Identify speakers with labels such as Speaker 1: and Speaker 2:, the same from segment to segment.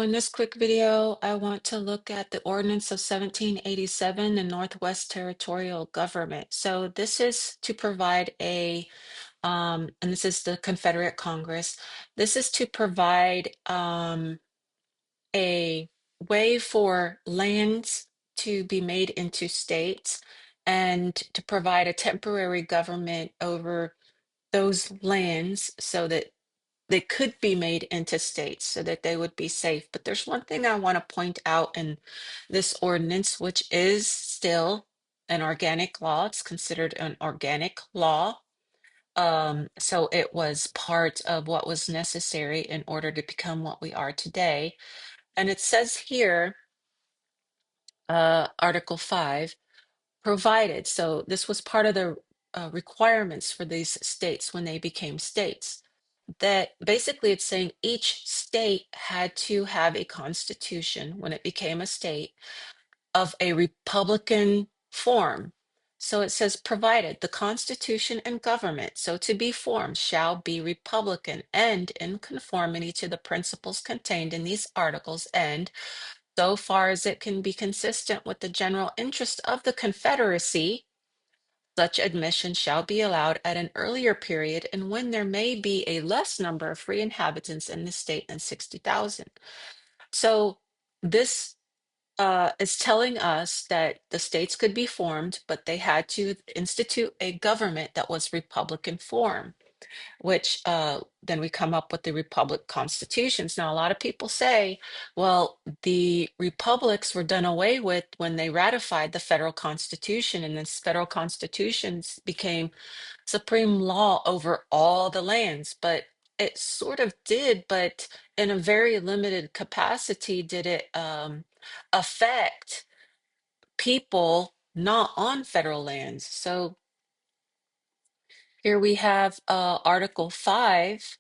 Speaker 1: In this quick video, I want to look at the Ordinance of 1787, the Northwest Territorial Government. So this is to provide and this is the Confederate Congress. This is to provide a way for lands to be made into states and to provide a temporary government over those lands so that they could be made into states so that they would be safe. But there's one thing I want to point out in this ordinance, which is still an organic law. It's considered an organic law. So it was part of what was necessary in order to become what we are today. And it says here, Article 5, provided. So this was part of the requirements for these states when they became states, that basically it's saying each state had to have a constitution when it became a state of a republican form. So it says, provided the constitution and government so to be formed shall be republican and in conformity to the principles contained in these articles, and so far as it can be consistent with the general interest of the Confederacy, such admission shall be allowed at an earlier period and when there may be a less number of free inhabitants in the state than 60,000. So this is telling us that the states could be formed, but they had to institute a government that was Republican form, which then we come up with the Republic constitutions. Now, a lot of people say, well, the republics were done away with when they ratified the federal constitution, and this federal constitutions became supreme law over all the lands. But it sort of did, but in a very limited capacity did it affect people not on federal lands. So here we have Article 5,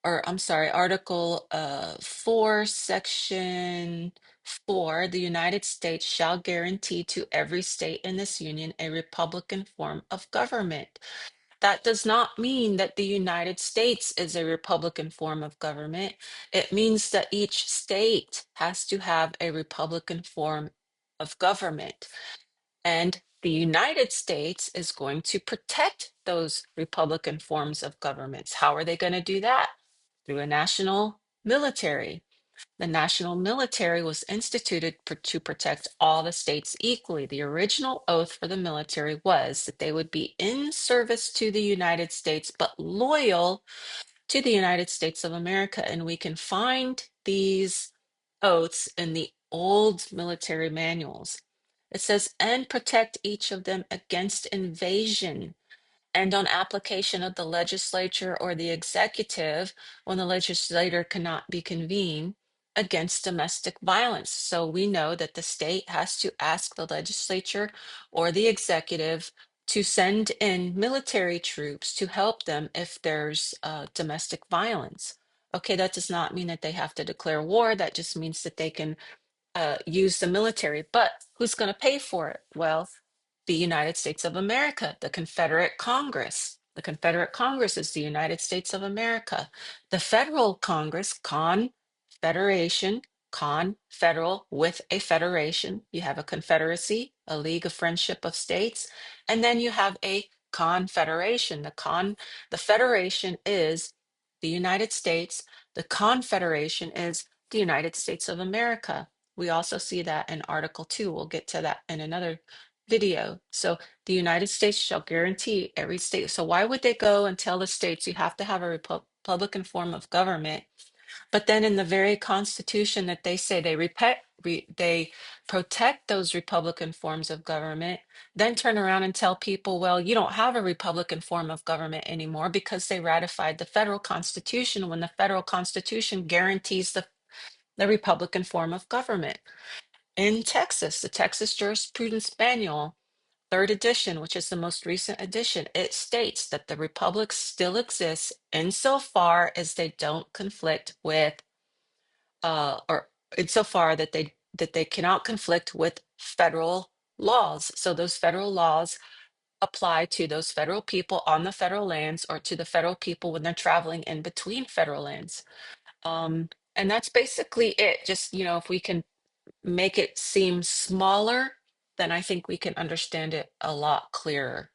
Speaker 1: or I'm sorry, Article 4, Section 4, the United States shall guarantee to every state in this union a republican form of government. That does not mean that the United States is a republican form of government. It means that each state has to have a republican form of government. And the United States is going to protect those republican forms of governments. How are they going to do that? Through a national military. The national military was instituted to protect all the states equally. The original oath for the military was that they would be in service to the United States, but loyal to the United States of America. And we can find these oaths in the old military manuals. It says, and protect each of them against invasion and on application of the legislature or the executive when the legislature cannot be convened against domestic violence. So we know that the state has to ask the legislature or the executive to send in military troops to help them if there's domestic violence. Okay, that does not mean that they have to declare war. That just means that they can use the military. But who's going to pay for it? Well, the United States of America, the Confederate Congress. The Confederate Congress is the United States of America. The Federal Congress, confederation, federal with a federation. You have a confederacy, a league of friendship of states, and then you have a confederation. The federation is the United States. The confederation is the United States of America. We also see that in Article 2. We'll get to that in another video. So the United States shall guarantee every state. So why would they go and tell the states you have to have a Republican form of government? But then in the very Constitution that they say they protect those Republican forms of government, then turn around and tell people, well, you don't have a Republican form of government anymore because they ratified the federal Constitution when the federal Constitution guarantees the Republican form of government. In Texas, the Texas Jurisprudence Manual, third edition, which is the most recent edition, it states that the republic still exists insofar as they don't conflict with, or insofar that they cannot conflict with federal laws. So those federal laws apply to those federal people on the federal lands or to the federal people when they're traveling in between federal lands. And that's basically it. Just, if we can make it seem smaller, then I think we can understand it a lot clearer.